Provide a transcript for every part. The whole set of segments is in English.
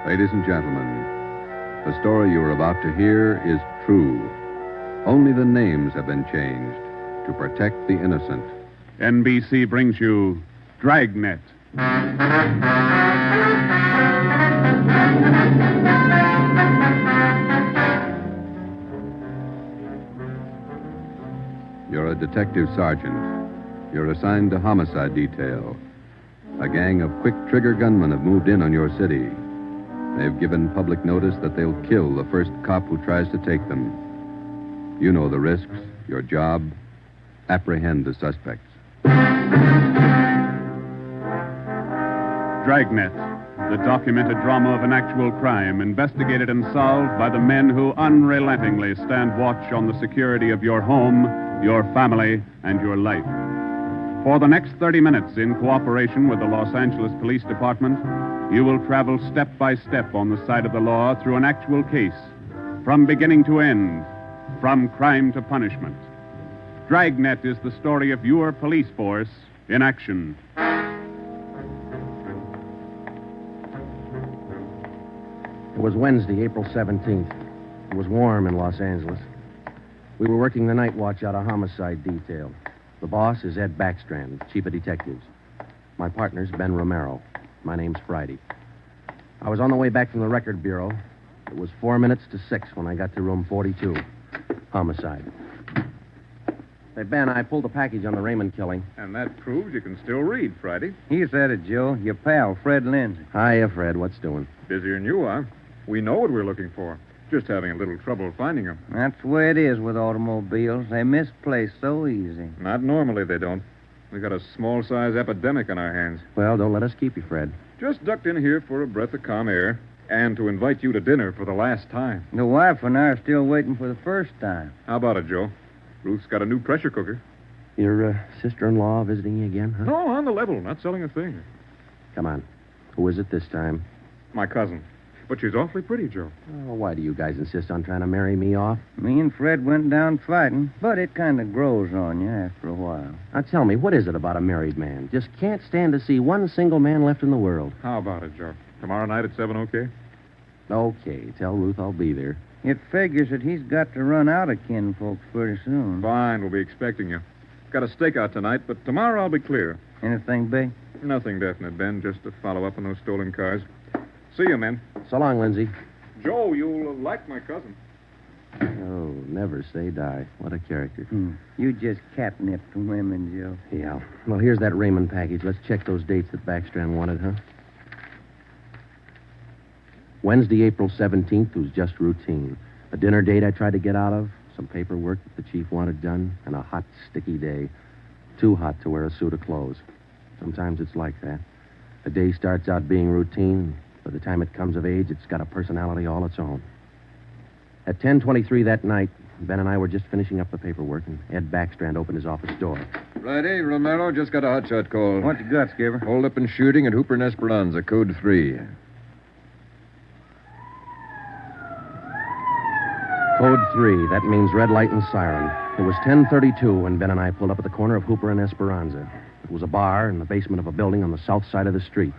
Ladies and gentlemen, the story you are about to hear is true. Only the names have been changed to protect the innocent. NBC brings you Dragnet. You're a detective sergeant. You're assigned to homicide detail. A gang of quick-trigger gunmen have moved in on your city. They've given public notice that they'll kill the first cop who tries to take them. You know the risks. Your job, apprehend the suspects. Dragnet, the documented drama of an actual crime, investigated and solved by the men who unrelentingly stand watch on the security of your home, your family, and your life. For the next 30 minutes, in cooperation with the Los Angeles Police Department, you will travel step by step on the side of the law through an actual case, from beginning to end, from crime to punishment. Dragnet is the story of your police force in action. It was Wednesday, April 17th. It was warm in Los Angeles. We were working the night watch out of homicide detail. The boss is Ed Backstrand, chief of detectives. My partner's Ben Romero. My name's Friday. I was on the way back from the record bureau. It was 4 minutes to 6 when I got to room 42. Homicide. Hey, Ben, I pulled a package on the Raymond killing. And that proves you can still read, Friday. He said it, Joe. Your pal, Fred Lindsay. Hiya, Fred. What's doing? Busier than you are. We know what we're looking for. Just having a little trouble finding them. That's the way it is with automobiles. They misplace so easy. Not normally, they don't. We've got a small-size epidemic on our hands. Well, don't let us keep you, Fred. Just ducked in here for a breath of calm air and to invite you to dinner for the last time. The wife and I are still waiting for the first time. How about it, Joe? Ruth's got a new pressure cooker. Your sister-in-law visiting you again, huh? No, on the level. Not selling a thing. Come on. Who is it this time? My cousin. But she's awfully pretty, Joe. Oh, why do you guys insist on trying to marry me off? Me and Fred went down fighting, but it kind of grows on you after a while. Now, tell me, what is it about a married man? Just can't stand to see one single man left in the world. How about it, Joe? Tomorrow night at 7, okay? Okay, tell Ruth I'll be there. It figures that he's got to run out of kinfolks pretty soon. Fine, we'll be expecting you. Got a stakeout tonight, but tomorrow I'll be clear. Anything big? Nothing definite, Ben. Just to follow up on those stolen cars. See you, men. So long, Lindsay. Joe, you'll like my cousin. Oh, never say die. What a character. You just catnip to women, Joe. Yeah. Well, here's that Raymond package. Let's check those dates that Backstrand wanted, huh? Wednesday, April 17th was just routine. A dinner date I tried to get out of, some paperwork that the chief wanted done, and a hot, sticky day. Too hot to wear a suit of clothes. Sometimes it's like that. A day starts out being routine. By the time it comes of age, it's got a personality all its own. At 10:23 that night, Ben and I were just finishing up the paperwork, and Ed Backstrand opened his office door. Friday, Romero, just got a hotshot call. What you got, Skipper? Hold up and shooting at Hooper and Esperanza, code 3. Code 3, that means red light and siren. It was 10:32 when Ben and I pulled up at the corner of Hooper and Esperanza. It was a bar in the basement of a building on the south side of the street.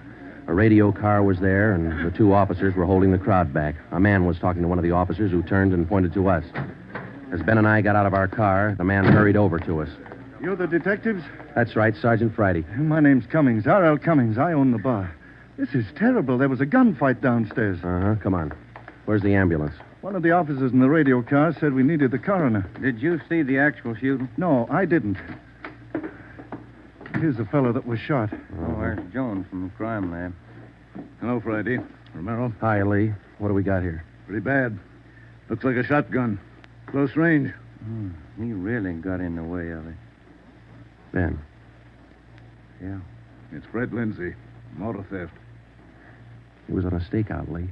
A radio car was there, and the two officers were holding the crowd back. A man was talking to one of the officers who turned and pointed to us. As Ben and I got out of our car, the man hurried over to us. You're the detectives? That's right, Sergeant Friday. My name's Cummings, R.L. Cummings. I own the bar. This is terrible. There was a gunfight downstairs. Uh-huh, come on. Where's the ambulance? One of the officers in the radio car said we needed the coroner. Did you see the actual shooting? No, I didn't. Here's the fellow that was shot. Oh, there's Jones from the crime lab. Hello, Friday. Romero. Hi, Lee. What do we got here? Pretty bad. Looks like a shotgun. Close range. He really got in the way of it. Ben. Yeah. It's Fred Lindsay. Motor theft. He was on a stakeout, Lee.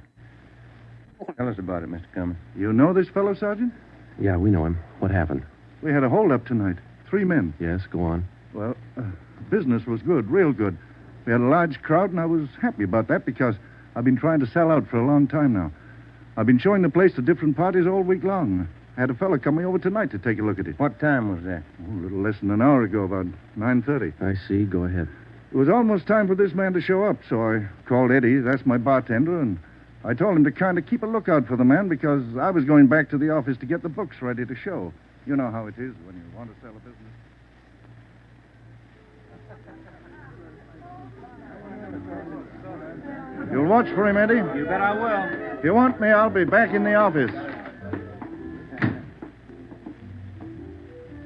Tell us about it, Mr. Cummings. You know this fellow, Sergeant? Yeah, we know him. What happened? We had a holdup tonight. 3 men. Yes, go on. Well, business was good, real good. We had a large crowd, and I was happy about that because I've been trying to sell out for a long time now. I've been showing the place to different parties all week long. I had a fella coming over tonight to take a look at it. What time was that? Oh, a little less than an hour ago, about 9:30. I see. Go ahead. It was almost time for this man to show up, so I called Eddie, that's my bartender, and I told him to kind of keep a lookout for the man because I was going back to the office to get the books ready to show. You know how it is when you want to sell a business. You'll watch for him, Eddie? You bet I will. If you want me, I'll be back in the office.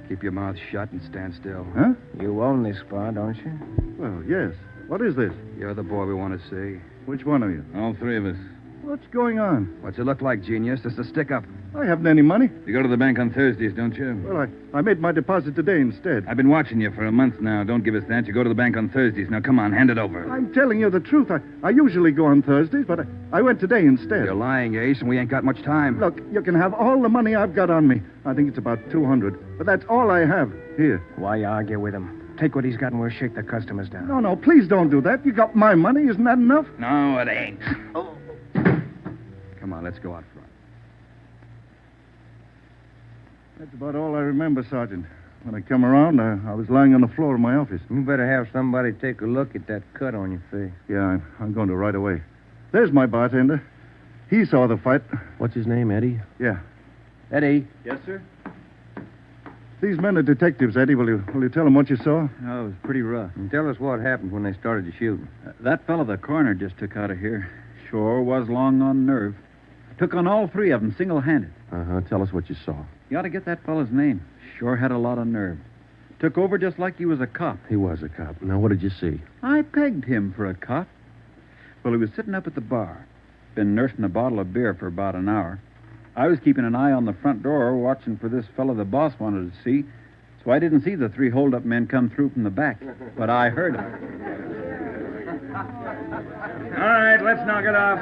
Keep your mouth shut and stand still. Huh? You own this bar, don't you? Well, yes. What is this? You're the boy we want to see. Which one of you? All three of us. What's going on? What's it look like, genius? Just a stick-up. I haven't any money. You go to the bank on Thursdays, don't you? Well, I made my deposit today instead. I've been watching you for a month now. Don't give us that. You go to the bank on Thursdays. Now, come on, hand it over. I'm telling you the truth. I usually go on Thursdays, but I went today instead. You're lying, Ace, and we ain't got much time. Look, you can have all the money I've got on me. I think it's about 200. But that's all I have. Here. Why argue with him? Take what he's got and we'll shake the customers down. No, please don't do that. You got my money. Isn't that enough? No, it ain't. Come on, let's go out front. That's about all I remember, Sergeant. When I come around, I was lying on the floor of my office. You better have somebody take a look at that cut on your face. Yeah, I'm going to right away. There's my bartender. He saw the fight. What's his name, Eddie? Yeah. Eddie. Yes, sir? These men are detectives, Eddie. Will you tell them what you saw? Oh, it was pretty rough. And tell us what happened when they started to shoot. That fellow the coroner just took out of here sure was long on nerve. Took on all three of them single-handed. Uh-huh. Tell us what you saw. You ought to get that fellow's name. Sure had a lot of nerve. Took over just like he was a cop. He was a cop. Now, what did you see? I pegged him for a cop. Well, he was sitting up at the bar. Been nursing a bottle of beer for about an hour. I was keeping an eye on the front door, watching for this fellow the boss wanted to see. So I didn't see the three hold-up men come through from the back. But I heard them. All right, let's knock it off.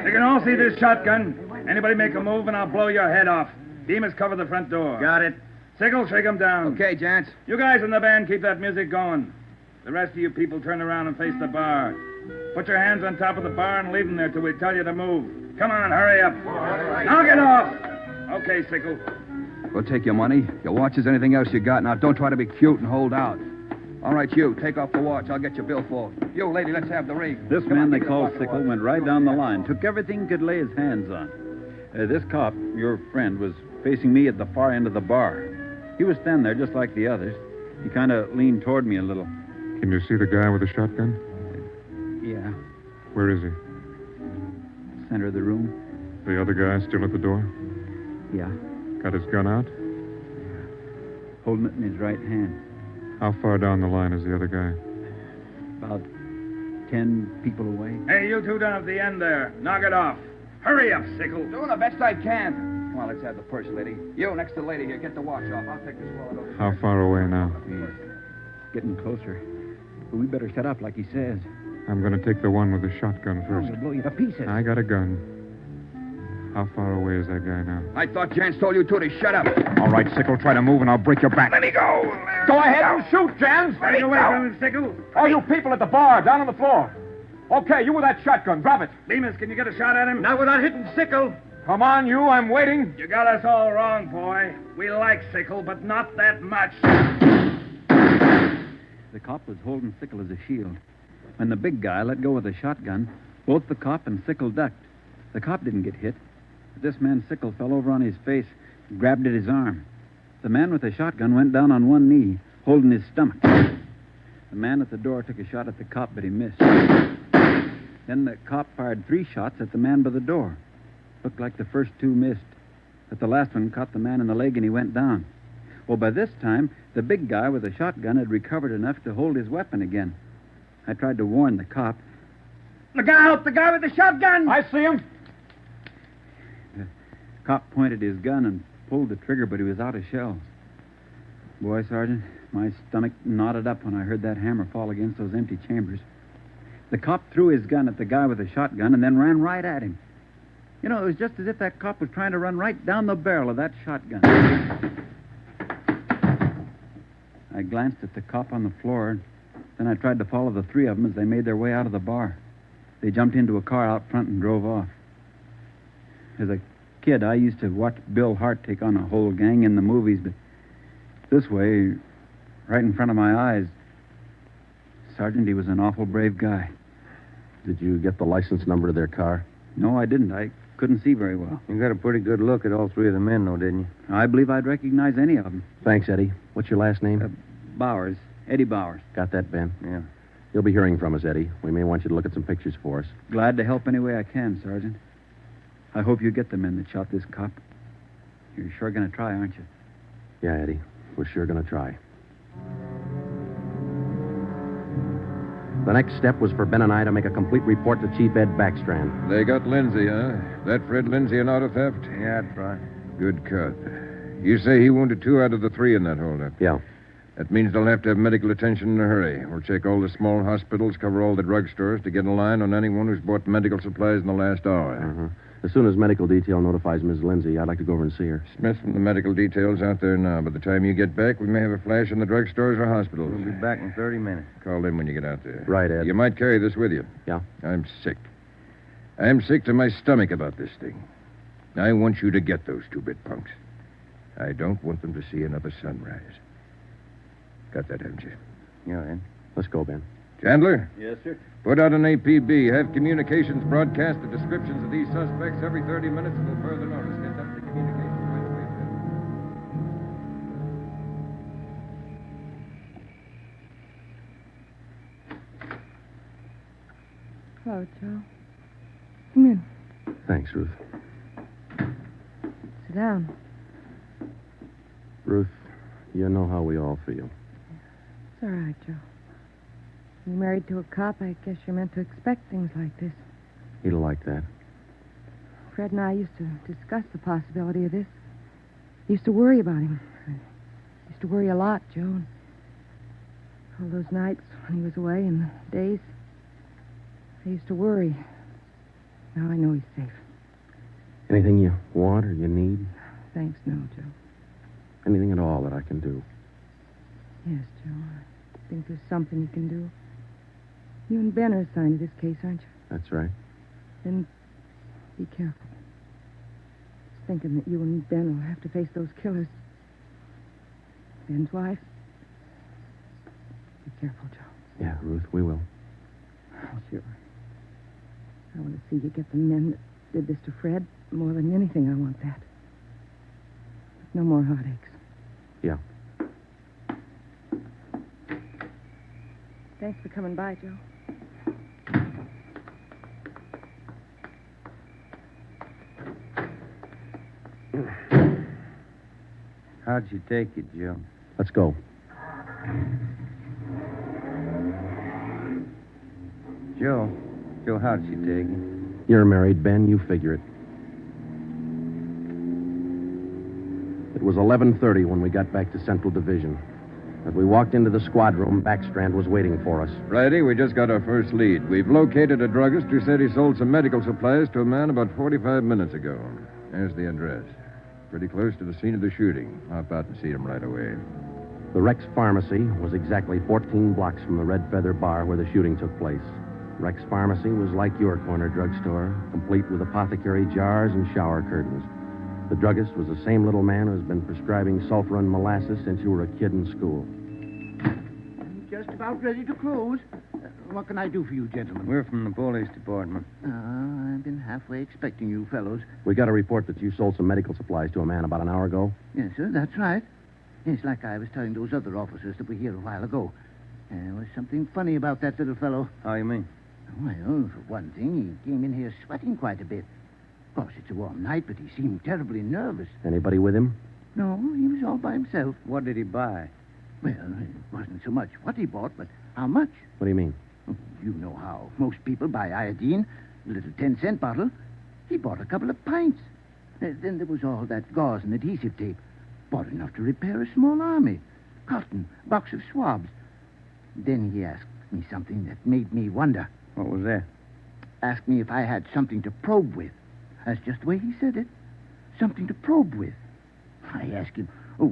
You can all see this shotgun. Anybody make a move and I'll blow your head off. Demas, cover the front door. Got it. Sickle, shake him down. Okay, gents. You guys in the band, keep that music going. The rest of you people turn around and face the bar. Put your hands on top of the bar and leave them there till we tell you to move. Come on, hurry up. Knock it off. Okay, Sickle. We'll take your money, your watches, anything else you got. Now, don't try to be cute and hold out. All right, you, take off the watch. I'll get your billfold. You, lady, let's have the ring. This Come man on, they take call the Sickle watch. went right down the line, took everything he could lay his hands on. This cop, your friend, was facing me at the far end of the bar. He was standing there just like the others. He kind of leaned toward me a little. Can you see the guy with the shotgun? Yeah, Where is he? center of the room. The other guy still at the door? Yeah, Got his gun out? holding it in his right hand. How far down the line is the other guy? About 10 people away. Hey, you two down at the end there. Knock it off. Hurry up, Sickle. Doing the best I can. Come on, let's have the purse, lady. You, next to the lady here, get the watch off. I'll take this wallet over. How far away now? He's getting closer. But we better shut up like he says. I'm going to take the one with the shotgun first. He'll blow you to pieces. I got a gun. How far away is that guy now? I thought Jans told you two to shut up. All right, Sickle, try to move and I'll break your back. Let me go. Go ahead and shoot, Jans. Stay away from him, Sickle. All you people at the bar, down on the floor. Okay, you with that shotgun, drop it. Demas, can you get a shot at him? Not without hitting Sickle. Come on, you, I'm waiting. You got us all wrong, boy. We like Sickle, but not that much. The cop was holding Sickle as a shield. When the big guy let go of the shotgun, both the cop and Sickle ducked. The cop didn't get hit. But this man Sickle fell over on his face, grabbed at his arm. The man with the shotgun went down on one knee, holding his stomach. The man at the door took a shot at the cop, but he missed. Then the cop fired 3 shots at the man by the door. Looked like the first 2 missed, but the last one caught the man in the leg and he went down. Well, by this time, the big guy with the shotgun had recovered enough to hold his weapon again. I tried to warn the cop. Look out! The guy with the shotgun! I see him. The cop pointed his gun and pulled the trigger, but he was out of shells. Boy, Sergeant, my stomach knotted up when I heard that hammer fall against those empty chambers. The cop threw his gun at the guy with the shotgun and then ran right at him. You know, it was just as if that cop was trying to run right down the barrel of that shotgun. I glanced at the cop on the floor, and then I tried to follow the 3 of them as they made their way out of the bar. They jumped into a car out front and drove off. As I kid, I used to watch Bill Hart take on a whole gang in the movies, but this way, right in front of my eyes, Sergeant, he was an awful brave guy. Did you get the license number of their car? No, I didn't. I couldn't see very well. You got a pretty good look at all three of the men, though, didn't you? I believe I'd recognize any of them. Thanks, Eddie. What's your last name? Bowers. Eddie Bowers. Got that, Ben? Yeah. You'll be hearing from us, Eddie. We may want you to look at some pictures for us. Glad to help any way I can, Sergeant. I hope you get the men that shot this cop. You're sure going to try, aren't you? Yeah, Eddie. We're sure going to try. The next step was for Ben and I to make a complete report to Chief Ed Backstrand. They got Lindsay, huh? That Fred Lindsay an auto theft? Yeah, that's right. Good cut. You say he wounded 2 out of the 3 in that holdup? Yeah. That means they'll have to have medical attention in a hurry. We'll check all the small hospitals, cover all the drugstores to get a line on anyone who's bought medical supplies in the last hour. Uh-huh. As soon as medical detail notifies Miss Lindsay, I'd like to go over and see her. Smith from the medical detail's out there now. By the time you get back, we may have a flash in the drugstores or hospitals. We'll be back in 30 minutes. Call in when you get out there. Right, Ed. You might carry this with you. Yeah? I'm sick. I'm sick to my stomach about this thing. I want you to get those 2-bit punks. I don't want them to see another sunrise. Got that, haven't you? Yeah, Ed. Let's go, Ben. Chandler? Yes, sir. Put out an APB. Have communications broadcast the descriptions of these suspects every 30 minutes until further notice. Get them to communications right away. Hello, Joe. Come in. Thanks, Ruth. Sit down. Ruth, you know how we all feel. It's all right, Joe. You're married to a cop. I guess you're meant to expect things like this. He'd like that. Fred and I used to discuss the possibility of this. Used to worry about him. I used to worry a lot, Joe. And all those nights when he was away and the days, I used to worry. Now I know he's safe. Anything you want or you need? Thanks, no, Joe. Anything at all that I can do? Yes, Joe. I think there's something you can do. You and Ben are assigned to this case, aren't you? That's right. Then be careful. Just thinking that you and Ben will have to face those killers. Ben's wife. Be careful, Joe. Yeah, Ruth, we will. Oh, sure. I want to see you get the men that did this to Fred. More than anything, I want that. No more heartaches. Yeah. Thanks for coming by, Joe. How'd you take it, Joe? Let's go. Joe, how'd you take it? You're married, Ben. You figure it. It was 11:30 when we got back to Central Division. As we walked into the squad room, Backstrand was waiting for us. Friday, we just got our first lead. We've located a druggist who said he sold some medical supplies to a man about 45 minutes ago. There's the address. Pretty close to the scene of the shooting. Hop out and see him right away. The Rex Pharmacy was exactly 14 blocks from the Red Feather Bar where the shooting took place. Rex Pharmacy was like your corner drugstore, complete with apothecary jars and shower curtains. The druggist was the same little man who's been prescribing sulfur and molasses since you were a kid in school. I'm just about ready to close. What can I do for you, gentlemen? We're from the police department. I've been halfway expecting you fellows. We got a report that you sold some medical supplies to a man about an hour ago. Yes, sir, that's right. Yes, like I was telling those other officers that were here a while ago. There was something funny about that little fellow. How you mean? Well, for one thing, he came in here sweating quite a bit. Of course, it's a warm night, but he seemed terribly nervous. Anybody with him? No, he was all by himself. What did he buy? Well, it wasn't so much what he bought, but how much. What do you mean? You know how most people buy iodine, a little 10-cent bottle. He bought a couple of pints. Then there was all that gauze and adhesive tape. Bought enough to repair a small army. Cotton, box of swabs. Then he asked me something that made me wonder. What was that? Asked me if I had something to probe with. That's just the way he said it. Something to probe with. I asked him,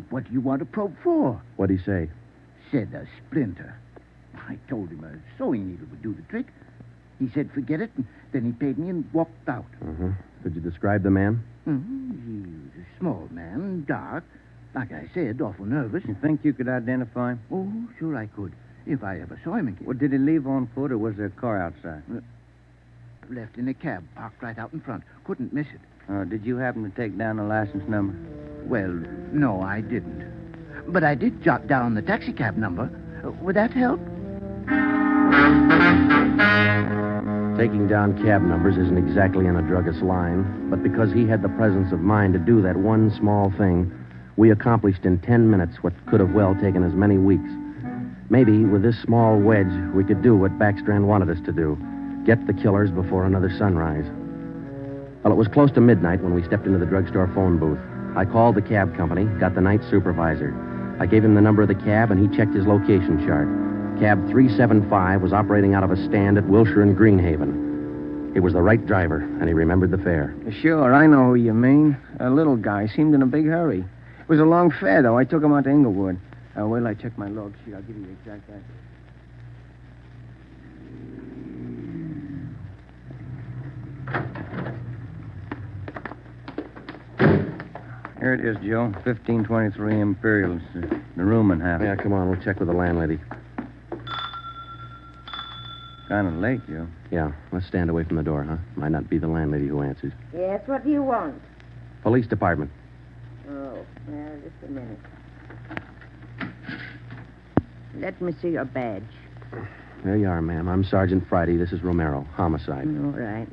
what do you want to probe for? What'd he say? Said a splinter. I told him a sewing needle would do the trick. He said, forget it, and then he paid me and walked out. Uh-huh. Could you describe the man? He was a small man, dark. Like I said, awful nervous. You think you could identify him? Oh, sure I could. If I ever saw him again. Well, did he leave on foot or was there a car outside? Left in a cab, parked right out in front. Couldn't miss it. Did you happen to take down the license number? Well, no, I didn't. But I did jot down the taxicab number. Would that help? Taking down cab numbers isn't exactly in a druggist's line, but because he had the presence of mind to do that one small thing, we accomplished in 10 minutes what could have well taken as many weeks. Maybe with this small wedge, we could do what Backstrand wanted us to do, get the killers before another sunrise. Well, it was close to midnight when we stepped into the drugstore phone booth. I called the cab company, got the night supervisor. I gave him the number of the cab, and he checked his location chart. Cab 375 was operating out of a stand at Wilshire and Greenhaven. He was the right driver, and he remembered the fare. Sure, I know who you mean. A little guy. Seemed in a big hurry. It was a long fare, though. I took him out to Inglewood. Wait till I check my log sheet. I'll give you the exact address. Here it is, Joe. 1523 Imperial. It's the rooming house. Yeah, come on. We'll check with the landlady. Kind of late, Joe. Yeah, let's stand away from the door, huh? Might not be the landlady who answers. Yes, what do you want? Police department. Oh, well, just a minute. Let me see your badge. There you are, ma'am. I'm Sergeant Friday. This is Romero. Homicide. All right.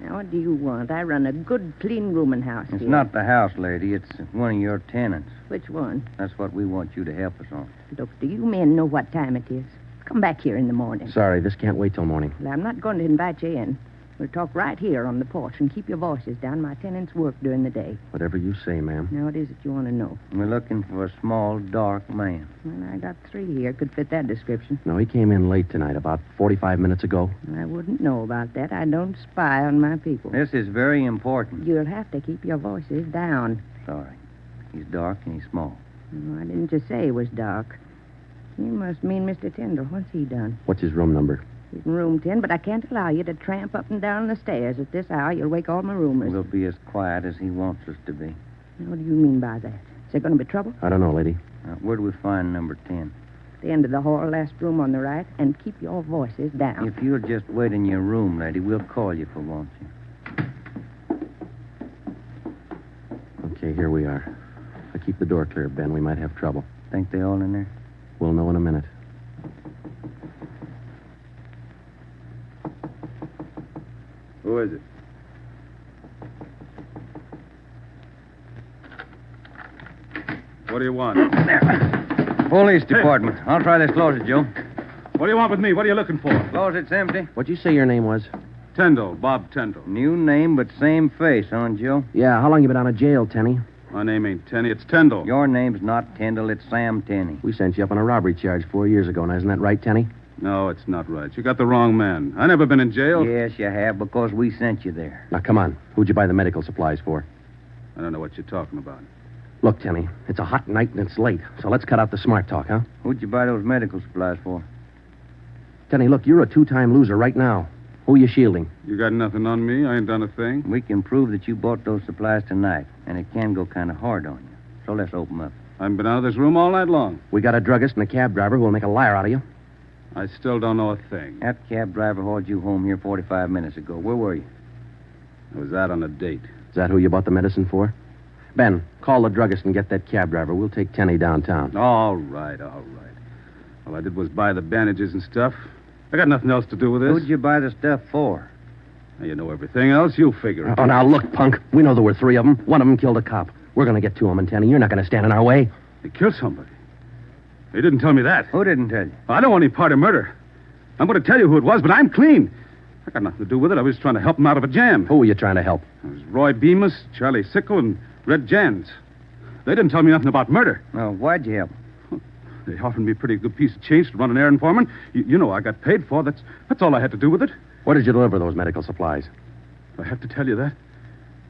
Now, what do you want? I run a good, clean rooming house It's here. not the house, lady. It's one of your tenants. Which one? That's what we want you to help us on. Look, do you men know what time it is? Come back here in the morning. Sorry, this can't wait till morning. Well, I'm not going to invite you in. We'll talk right here on the porch and keep your voices down. My tenants work during the day. Whatever you say, ma'am. Now, what is it you want to know? We're looking for a small, dark man. Well, I got 3 here. Could fit that description. No, he came in late tonight, about 45 minutes ago. I wouldn't know about that. I don't spy on my people. This is very important. You'll have to keep your voices down. Sorry. He's dark and he's small. Oh, I didn't just say he was dark. You must mean Mr. Tyndall. What's he done? What's his room number? He's in room 10, but I can't allow you to tramp up and down the stairs at this hour. You'll wake all my roomers. We'll be as quiet as he wants us to be. Now, what do you mean by that? Is there going to be trouble? I don't know, lady. Where do we find number 10? The end of the hall, last room on the right, and keep your voices down. If you'll just wait in your room, lady, we'll call you if we want you. Okay, here we are. If I keep the door clear, Ben, we might have trouble. Think they all in there? We'll know in a minute. Who is it? What do you want? Police department. I'll try this closet, Joe. What do you want with me? What are you looking for? Closet's empty. What'd you say your name was? Tyndall, Bob Tyndall. New name, but same face, huh, Joe? Yeah, how long you been out of jail, Tenny? My name ain't Tenney, it's Tyndall. Your name's not Tyndall, it's Sam Tenney. We sent you up on a robbery charge 4 years ago. Now, isn't that right, Tenny? No, it's not right. You got the wrong man. I never been in jail. Yes, you have, because we sent you there. Now, come on. Who'd you buy the medical supplies for? I don't know what you're talking about. Look, Tenny, it's a hot night and it's late, so let's cut out the smart talk, huh? Who'd you buy those medical supplies for? Tenny, look, you're a 2-time loser right now. Who are you shielding? You got nothing on me? I ain't done a thing. We can prove that you bought those supplies tonight, and it can go kind of hard on you. So let's open up. I haven't been out of this room all night long. We got a druggist and a cab driver who will make a liar out of you. I still don't know a thing. That cab driver hauled you home here 45 minutes ago. Where were you? I was out on a date. Is that who you bought the medicine for? Ben, call the druggist and get that cab driver. We'll take Tenny downtown. All right, all right. All I did was buy the bandages and stuff. I got nothing else to do with this. Who'd you buy the stuff for? Now, you know everything else. You figure it. Oh, now, look, punk. We know there were 3 of them. One of them killed a cop. We're going to get to him, and Tenny, you're not going to stand in our way. They killed somebody. They didn't tell me that. Who didn't tell you? I don't want any part of murder. I'm going to tell you who it was, but I'm clean. I got nothing to do with it. I was trying to help him out of a jam. Who were you trying to help? It was Roy Bemis, Charlie Sickle, and Red Jans. They didn't tell me nothing about murder. Oh, why'd you help? They offered me a pretty good piece of change to run an errand for them. You know I got paid for. That's all I had to do with it. Where did you deliver those medical supplies? I have to tell you that.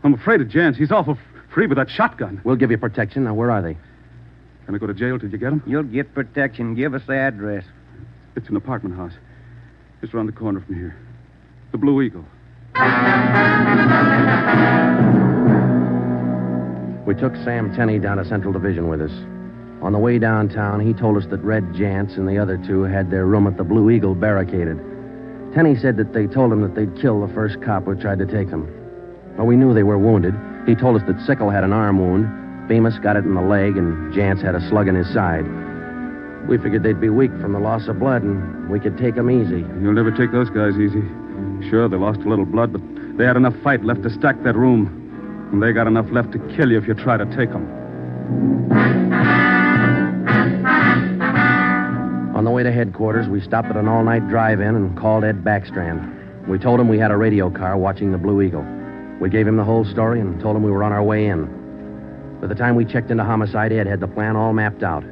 I'm afraid of Jans. He's awful free with that shotgun. We'll give you protection. Now, where are they? Can I go to jail till you get them? You'll get protection. Give us the address. It's an apartment house. Just around the corner from here. The Blue Eagle. We took Sam Tenney down to Central Division with us. On the way downtown, he told us that Red Jantz and the other two had their room at the Blue Eagle barricaded. Tenney said that they told him that they'd kill the first cop who tried to take them. Well, we knew they were wounded. He told us that Sickle had an arm wound, Bemis got it in the leg, and Jantz had a slug in his side. We figured they'd be weak from the loss of blood, and we could take them easy. You'll never take those guys easy. Sure, they lost a little blood, but they had enough fight left to stack that room. And they got enough left to kill you if you try to take them. On the way to headquarters, we stopped at an all-night drive-in and called Ed Backstrand. We told him we had a radio car watching the Blue Eagle. We gave him the whole story and told him we were on our way in. By the time we checked into homicide, Ed had the plan all mapped out.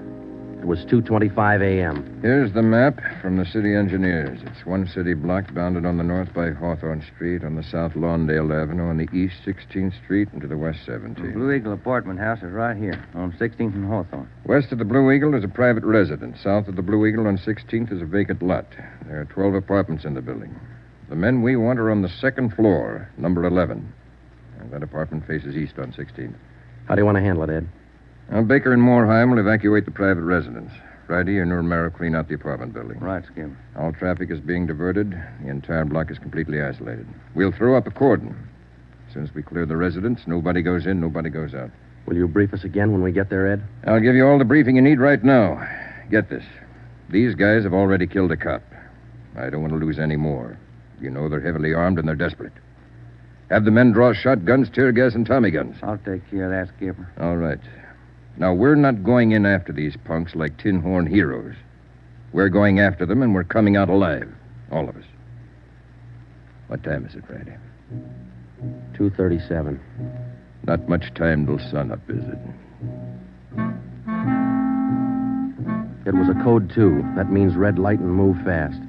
It was 2:25 a.m. Here's the map from the city engineers. It's one city block bounded on the north by Hawthorne Street, on the south Lawndale Avenue, on the east 16th Street, and to the west 17th. The Blue Eagle apartment house is right here on 16th and Hawthorne. West of the Blue Eagle is a private residence. South of the Blue Eagle on 16th is a vacant lot. There are 12 apartments in the building. The men we want are on the second floor, number 11. And that apartment faces east on 16th. How do you want to handle it, Ed? Now, Baker and Moorheim will evacuate the private residence. Friday, you and Romero clean out the apartment building. Right, Skip. All traffic is being diverted. The entire block is completely isolated. We'll throw up a cordon. As soon as we clear the residence, nobody goes in, nobody goes out. Will you brief us again when we get there, Ed? I'll give you all the briefing you need right now. Get this. These guys have already killed a cop. I don't want to lose any more. You know they're heavily armed and they're desperate. Have the men draw shotguns, tear gas, and Tommy guns. I'll take care of that, Skipper. All right. Now, we're not going in after these punks like tin horn heroes. We're going after them, and we're coming out alive. All of us. What time is it, Friday? 2:37. Not much time till sunup, is it? It was a code 2. That means red light and move fast.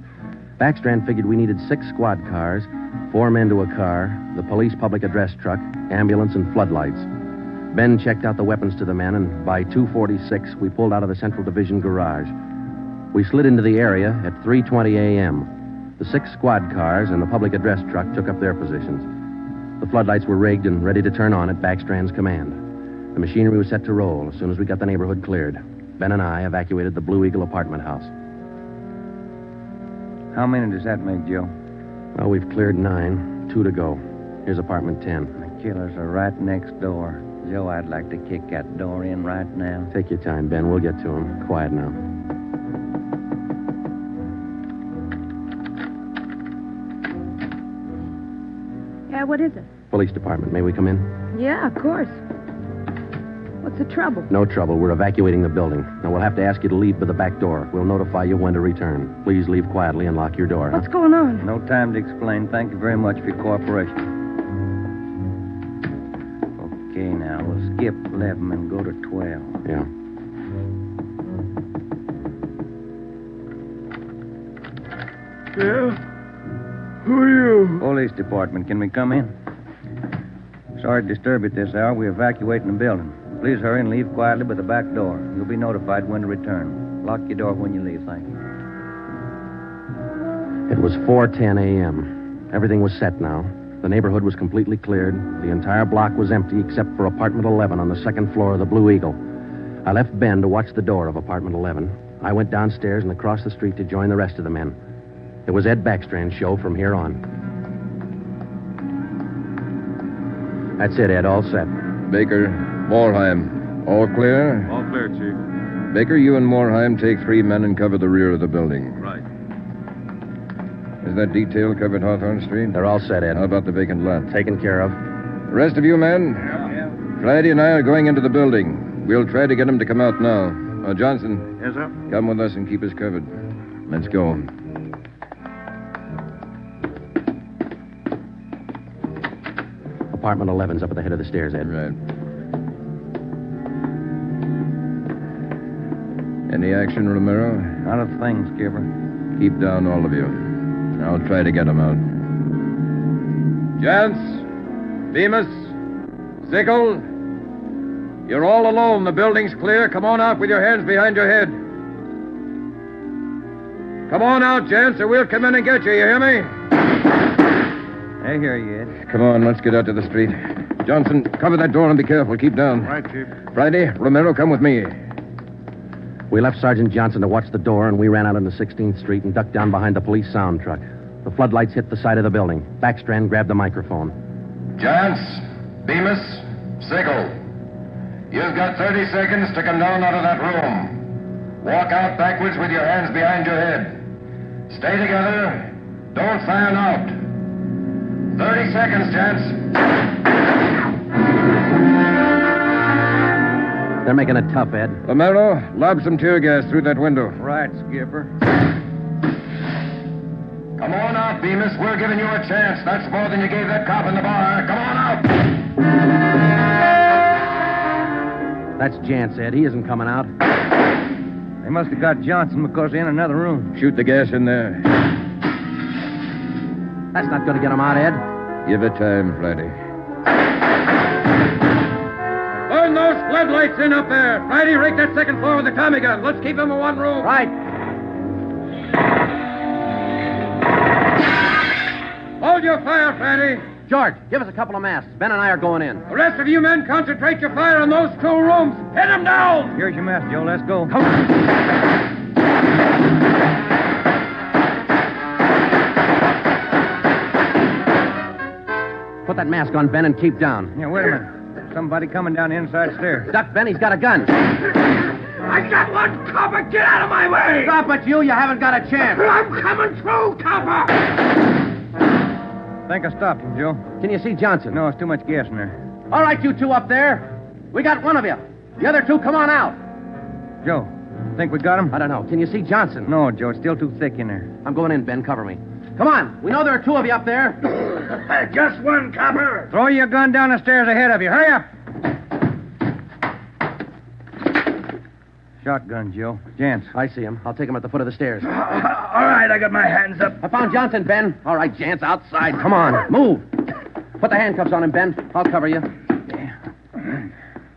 Backstrand figured we needed 6 squad cars, 4 men to a car, the police public address truck, ambulance, and floodlights. Ben checked out the weapons to the men, and by 2:46, we pulled out of the Central Division garage. We slid into the area at 3:20 a.m. The 6 squad cars and the public address truck took up their positions. The floodlights were rigged and ready to turn on at Backstrand's command. The machinery was set to roll as soon as we got the neighborhood cleared. Ben and I evacuated the Blue Eagle apartment house. How many does that make, Joe? Well, we've cleared 9, 2 to go. Here's apartment 10. The killers are right next door. Joe, I'd like to kick that door in right now. Take your time, Ben. We'll get to him. Quiet now. Yeah, what is it? Police department. May we come in? Yeah, of course. What's the trouble? No trouble. We're evacuating the building. Now, we'll have to ask you to leave by the back door. We'll notify you when to return. Please leave quietly and lock your door. What's going on? No time to explain. Thank you very much for your cooperation. Okay, now, we'll skip 11 and go to 12. Yeah. Yeah? Who are you? Police department. Can we come in? Sorry to disturb you at this hour. We're evacuating the building. Please hurry and leave quietly by the back door. You'll be notified when to return. Lock your door when you leave, thank you. It was 4:10 a.m. Everything was set now. The neighborhood was completely cleared. The entire block was empty except for apartment 11 on the second floor of the Blue Eagle. I left Ben to watch the door of apartment 11. I went downstairs and across the street to join the rest of the men. It was Ed Backstrand's show from here on. That's it, Ed. All set. Baker, Moorheim, all clear? All clear, Chief. Baker, you and Moorheim take 3 men and cover the rear of the building. Right. Is that detail covered Hawthorne Street? They're all set, Ed. How about the vacant lot? Taken care of. The rest of you men? Yeah. Friday and I are going into the building. We'll try to get them to come out now. Johnson. Yes, sir? Come with us and keep us covered. Let's go. Apartment 11's up at the head of the stairs, Ed. Right. Any action, Romero? Not a thing, Skipper. Keep down, all of you. I'll try to get them out. Jantz, Bemis, Sickle, you're all alone. The building's clear. Come on out with your hands behind your head. Come on out, Jantz, or we'll come in and get you. You hear me? I hear you, Ed. Come on, let's get out to the street. Johnson, cover that door and be careful. Keep down. Right, Chief. Friday, Romero, come with me. We left Sergeant Johnson to watch the door, and we ran out into 16th Street and ducked down behind the police sound truck. The floodlights hit the side of the building. Backstrand grabbed the microphone. Giants, Bemis, Sigel. You've got 30 seconds to come down out of that room. Walk out backwards with your hands behind your head. Stay together. Don't fan out. 30 seconds, gents. They're making it tough, Ed. Romero, lob some tear gas through that window. Right, Skipper. Come on out, Bemis. We're giving you a chance. That's more than you gave that cop in the bar. Come on out. That's Jance, Ed. He isn't coming out. They must have got Johnson because they're in another room. Shoot the gas in there. That's not going to get him out, Ed. Give it time, Friday. Burn those floodlights in up there. Friday, rake that second floor with the Tommy gun. Let's keep them in one room. Right. Hold your fire, Friday. George, give us a couple of masks. Ben and I are going in. The rest of you men concentrate your fire on those two rooms. Hit them down. Here's your mess, Joe. Let's go. Come on. Put that mask on, Ben, and keep down. Yeah, wait a minute. Somebody coming down the inside stairs. Duck, Ben. He's got a gun. I got one, copper. Get out of my way. Stop it, you. You haven't got a chance. I'm coming through, copper. Think I stopped him, Joe. Can you see Johnson? No, it's too much gas in there. All right, you two up there. We got one of you. The other two, come on out. Joe, think we got him? I don't know. Can you see Johnson? No, Joe. It's still too thick in there. I'm going in, Ben. Cover me. Come on. We know there are two of you up there. Just one, copper. Throw your gun down the stairs ahead of you. Hurry up. Shotgun, Joe. Jance. I see him. I'll take him at the foot of the stairs. All right, I got my hands up. I found Johnson, Ben. All right, Jance, outside. Come on. Move. Put the handcuffs on him, Ben. I'll cover you.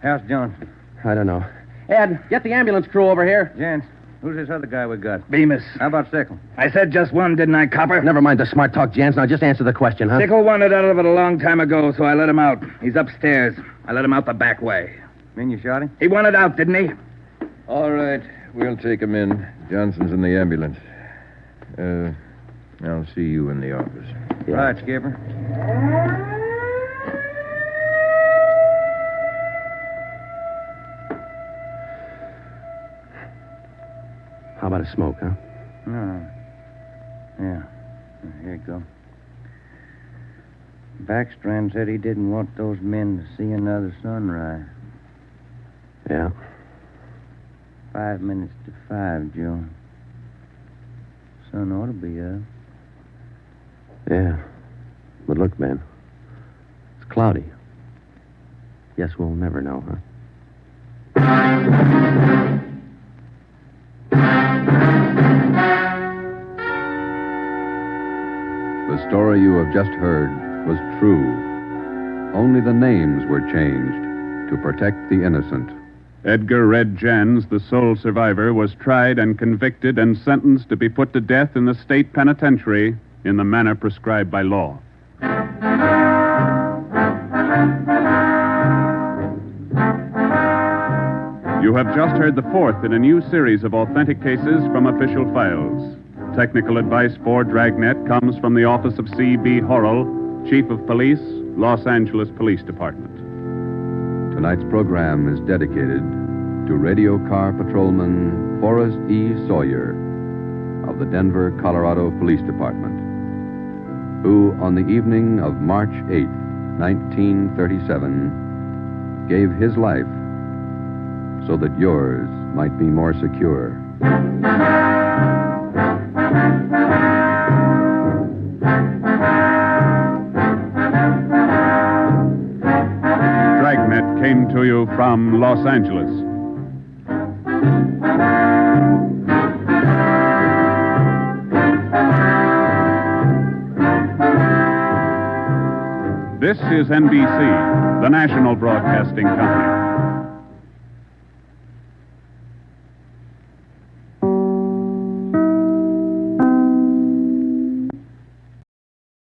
How's Johnson? I don't know. Ed, get the ambulance crew over here. Jance, who's this other guy we got? Bemis. How about Sickle? I said just one, didn't I, copper? Never mind the smart talk, Jance. Now just answer the question, huh? Sickle wanted out of it a long time ago, so I let him out. He's upstairs. I let him out the back way. Mean you shot him? He wanted out, didn't he? All right. We'll take him in. Johnson's in the ambulance. I'll see you in the office. Yeah. Right, Skipper. How about a smoke, huh? No. Yeah. Here you go. Backstrand said he didn't want those men to see another sunrise. Yeah. 5 minutes to 5, Joe. Sun ought to be up. Yeah. But look, Ben. It's cloudy. Guess we'll never know, huh? The story you have just heard was true. Only the names were changed to protect the innocent. Edgar Red Jans, the sole survivor, was tried and convicted and sentenced to be put to death in the state penitentiary in the manner prescribed by law. You have just heard the fourth in a new series of authentic cases from official files. Technical advice for Dragnet comes from the office of C.B. Horrell, Chief of Police, Los Angeles Police Department. Tonight's program is dedicated to radio car patrolman Forrest E. Sawyer of the Denver, Colorado Police Department, who, on the evening of March 8, 1937, gave his life so that yours might be more secure. Dragnet came to you from Los Angeles. This is NBC, the national broadcasting company.